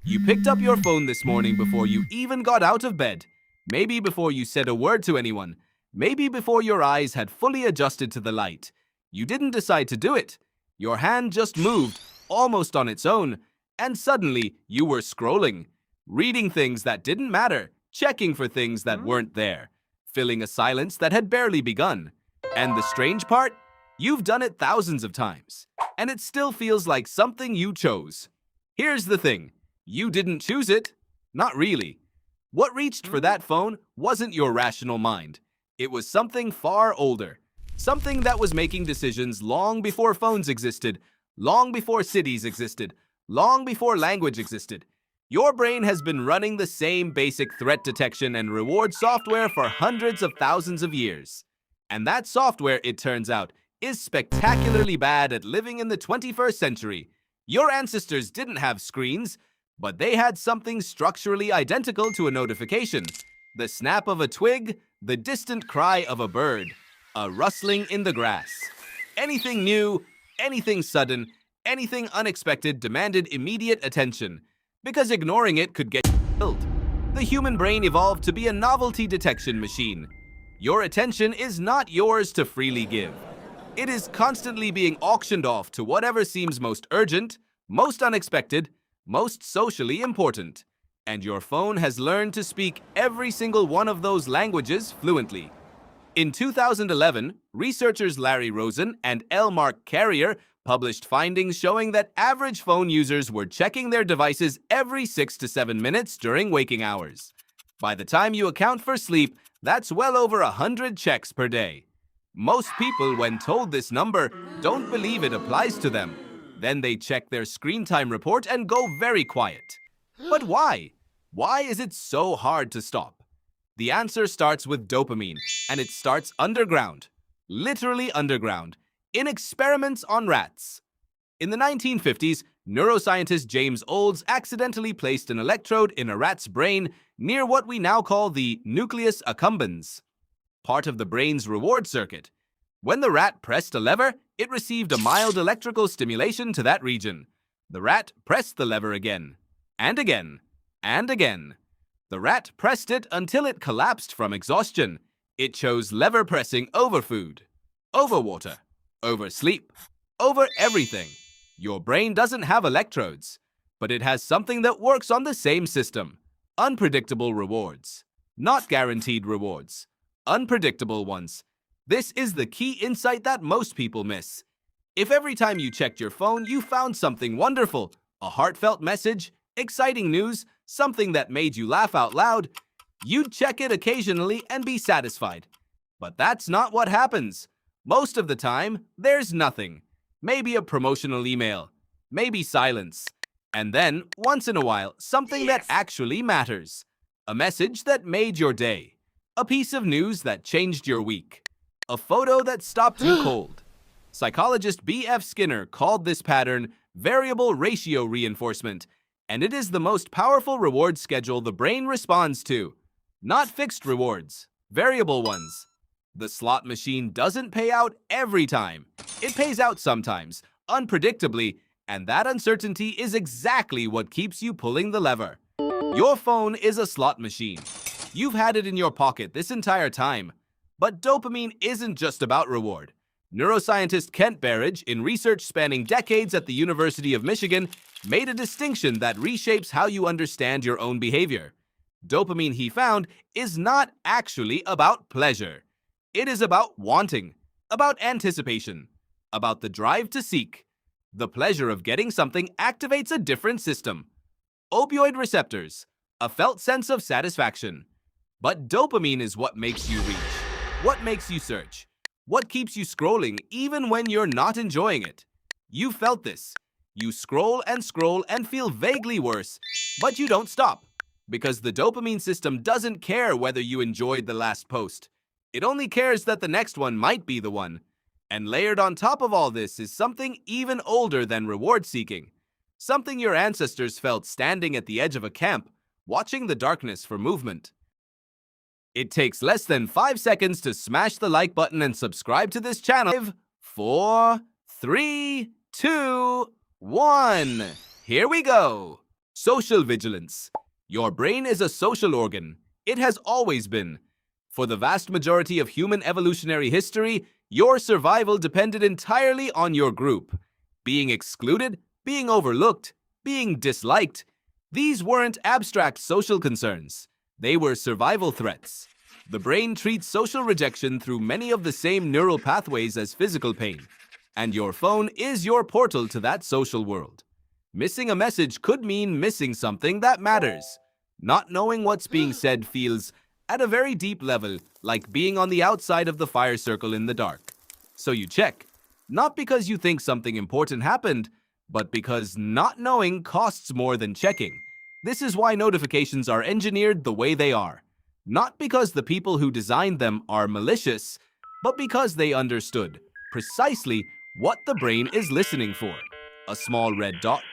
You picked up your phone this morning before you even got out of bed. Maybe before you said a word to anyone. Maybe before your eyes had fully adjusted to the light. You didn't decide to do it. Your hand just moved, almost on its own, and suddenly you were scrolling, reading things that didn't matter, checking for things that weren't there, filling a silence that had barely begun. And the strange part? You've done it thousands of times, and it still feels like something you chose. Here's the thing. You didn't choose it. Not really. What reached for that phone wasn't your rational mind. It was something far older. Something that was making decisions long before phones existed, long before cities existed, long before language existed. Your brain has been running the same basic threat detection and reward software for hundreds of thousands of years. And that software, it turns out, is spectacularly bad at living in the 21st century. Your ancestors didn't have screens, but they had something structurally identical to a notification. The snap of a twig, the distant cry of a bird, a rustling in the grass. Anything new, anything sudden, anything unexpected demanded immediate attention, because ignoring it could get killed. The human brain evolved to be a novelty detection machine. Your attention is not yours to freely give. It is constantly being auctioned off to whatever seems most urgent, most unexpected, most socially important. And your phone has learned to speak every single one of those languages fluently. In 2011, researchers Larry Rosen and L. Mark Carrier published findings showing that average phone users were checking their devices every 6 to 7 minutes during waking hours. By the time you account for sleep, that's well over 100 checks per day. Most people, when told this number, don't believe it applies to them. Then they check their screen time report and go very quiet. But why? Why is it so hard to stop? The answer starts with dopamine, and it starts underground, literally underground, in experiments on rats. In the 1950s, neuroscientist James Olds accidentally placed an electrode in a rat's brain near what we now call the nucleus accumbens, part of the brain's reward circuit. When the rat pressed a lever, it received a mild electrical stimulation to that region. The rat pressed the lever again, and again, and again. The rat pressed it until it collapsed from exhaustion. It chose lever pressing over food, over water, over sleep, over everything. Your brain doesn't have electrodes, but it has something that works on the same system. Unpredictable rewards. Not guaranteed rewards. Unpredictable ones. This is the key insight that most people miss. If every time you checked your phone you found something wonderful, a heartfelt message, exciting news, something that made you laugh out loud, you'd check it occasionally and be satisfied. But that's not what happens. Most of the time, there's nothing. Maybe a promotional email, maybe silence. And then, once in a while, something that actually matters. A message that made your day. A piece of news that changed your week. A photo that stopped you cold. Psychologist B.F. Skinner called this pattern variable ratio reinforcement, and it is the most powerful reward schedule the brain responds to. Not fixed rewards, variable ones. The slot machine doesn't pay out every time. It pays out sometimes, unpredictably, and that uncertainty is exactly what keeps you pulling the lever. Your phone is a slot machine. You've had it in your pocket this entire time. But dopamine isn't just about reward. Neuroscientist Kent Berridge, in research spanning decades at the University of Michigan, made a distinction that reshapes how you understand your own behavior. Dopamine, he found, is not actually about pleasure. It is about wanting, about anticipation, about the drive to seek. The pleasure of getting something activates a different system. Opioid receptors, a felt sense of satisfaction. But dopamine is what makes you reach. What makes you search? What keeps you scrolling even when you're not enjoying it? You felt this. You scroll and feel vaguely worse, but you don't stop. Because the dopamine system doesn't care whether you enjoyed the last post. It only cares that the next one might be the one. And layered on top of all this is something even older than reward seeking. Something your ancestors felt standing at the edge of a camp, watching the darkness for movement. It takes less than 5 seconds to smash the like button and subscribe to this channel. 5, 4, 3, 2, 1. Here we go. Social vigilance. Your brain is a social organ. It has always been. For the vast majority of human evolutionary history, your survival depended entirely on your group. Being excluded, being overlooked, being disliked, these weren't abstract social concerns. They were survival threats. The brain treats social rejection through many of the same neural pathways as physical pain, and your phone is your portal to that social world. Missing a message could mean missing something that matters. Not knowing what's being said feels, at a very deep level, like being on the outside of the fire circle in the dark. So you check, not because you think something important happened, but because not knowing costs more than checking. This is why notifications are engineered the way they are. Not because the people who designed them are malicious, but because they understood precisely what the brain is listening for. A small red dot,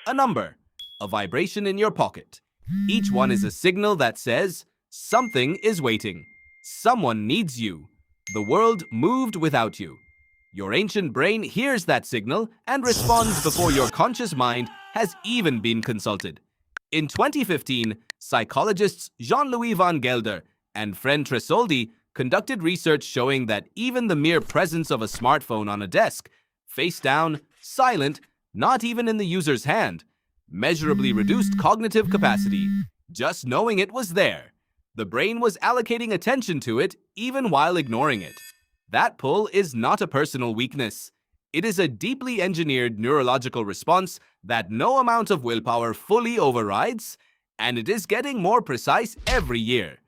a number, a vibration in your pocket. Each one is a signal that says, something is waiting. Someone needs you. The world moved without you. Your ancient brain hears that signal and responds before your conscious mind has even been consulted. In 2015, psychologists Jean-Louis van Gelder and Fren Tresoldi conducted research showing that even the mere presence of a smartphone on a desk, face down, silent, not even in the user's hand, measurably reduced cognitive capacity. Just knowing it was there. The brain was allocating attention to it even while ignoring it. That pull is not a personal weakness. It is a deeply engineered neurological response that no amount of willpower fully overrides, and it is getting more precise every year.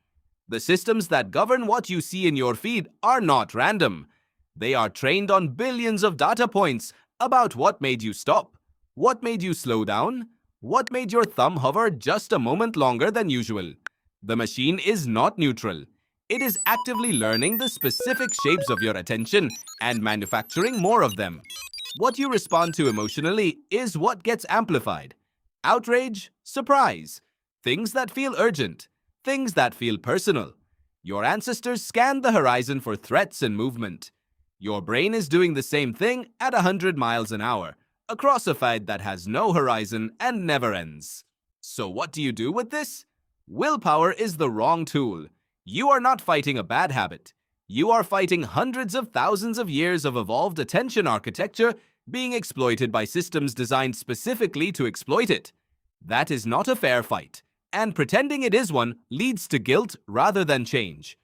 The systems that govern what you see in your feed are not random. They are trained on billions of data points about what made you stop, what made you slow down, what made your thumb hover just a moment longer than usual. The machine is not neutral. It is actively learning the specific shapes of your attention and manufacturing more of them. What you respond to emotionally is what gets amplified. Outrage, surprise, things that feel urgent, things that feel personal. Your ancestors scanned the horizon for threats and movement. Your brain is doing the same thing at 100 miles an hour, across a fight that has no horizon and never ends. So what do you do with this? Willpower is the wrong tool. You are not fighting a bad habit. You are fighting hundreds of thousands of years of evolved attention architecture being exploited by systems designed specifically to exploit it. That is not a fair fight, and pretending it is one leads to guilt rather than change.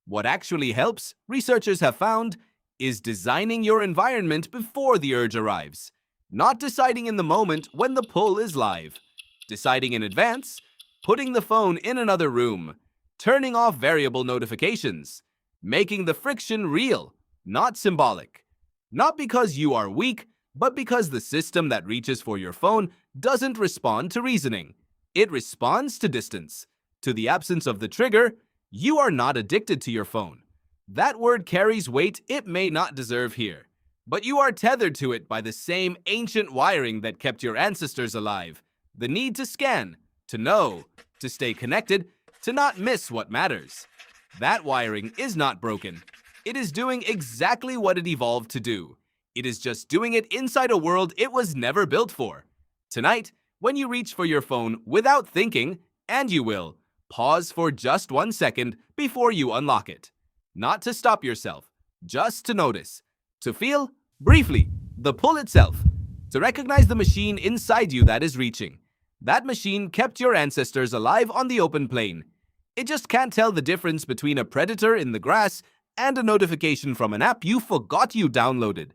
What actually helps, researchers have found, is designing your environment before the urge arrives, not deciding in the moment when the pull is live. Deciding in advance, putting the phone in another room, turning off variable notifications, making the friction real, not symbolic. Not because you are weak, but because the system that reaches for your phone doesn't respond to reasoning. It responds to distance. To the absence of the trigger, you are not addicted to your phone. That word carries weight it may not deserve here, but you are tethered to it by the same ancient wiring that kept your ancestors alive. The need to scan, to know, to stay connected, to not miss what matters. That wiring is not broken. It is doing exactly what it evolved to do. It is just doing it inside a world it was never built for. Tonight, when you reach for your phone without thinking, and you will, pause for just 1 second before you unlock it. Not to stop yourself, just to notice. To feel, briefly, the pull itself. To recognize the machine inside you that is reaching. That machine kept your ancestors alive on the open plain. It just can't tell the difference between a predator in the grass and a notification from an app you forgot you downloaded.